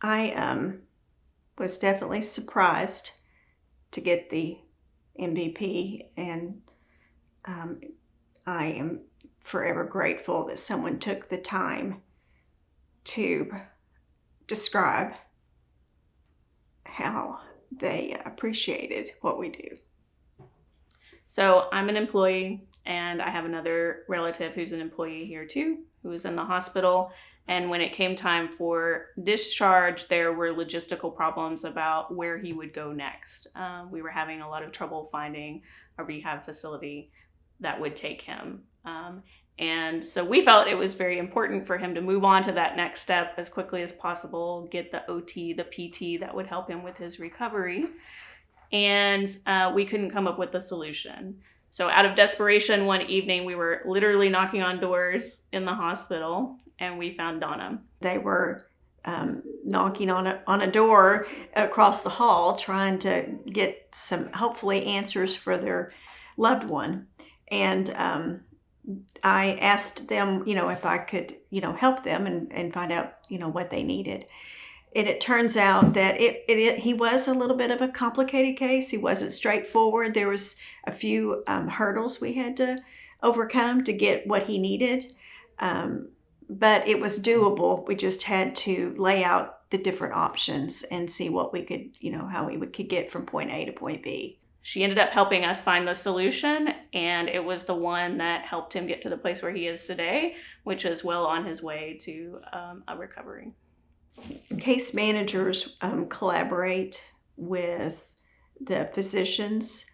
I was definitely surprised to get the MVP, and I am forever grateful that someone took the time to describe how they appreciated what we do. So I'm an employee, and I have another relative who's an employee here too, who was in the hospital. And when it came time for discharge, there were logistical problems about where he would go next. We were having a lot of trouble finding a rehab facility that would take him. And so we felt it was very important for him to move on to that next step as quickly as possible, get the OT, the PT that would help him with his recovery. And we couldn't come up with a solution. So out of desperation, one evening, we were literally knocking on doors in the hospital, and we found Donna. They were knocking on a door across the hall, trying to get some, hopefully, answers for their loved one. And I asked them, if I could, help them and find out, what they needed. And it turns out that he was a little bit of a complicated case. He wasn't straightforward. There was a few hurdles we had to overcome to get what he needed. But it was doable. We just had to lay out the different options and see what we could, how we could get from point A to point B. She ended up helping us find the solution, and it was the one that helped him get to the place where he is today, which is well on his way to a recovery. Case managers collaborate with the physicians,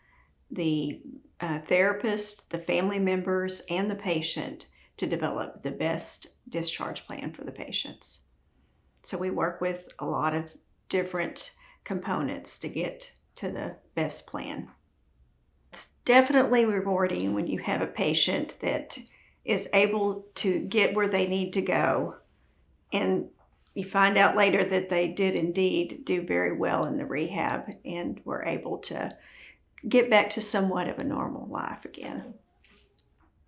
the therapist, the family members, and the patient to develop the best discharge plan for the patients. So we work with a lot of different components to get to the best plan. It's definitely rewarding when you have a patient that is able to get where they need to go, and you find out later that they did indeed do very well in the rehab and were able to get back to somewhat of a normal life again.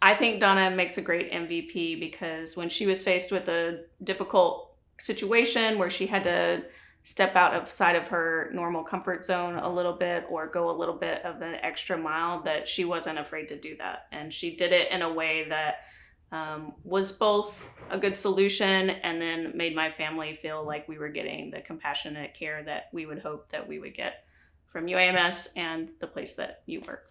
I think Donna makes a great MVP because when she was faced with a difficult situation where she had to step outside of her normal comfort zone a little bit or go a little bit of an extra mile, that she wasn't afraid to do that. And she did it in a way that was both a good solution and then made my family feel like we were getting the compassionate care that we would hope that we would get from UAMS and the place that you work.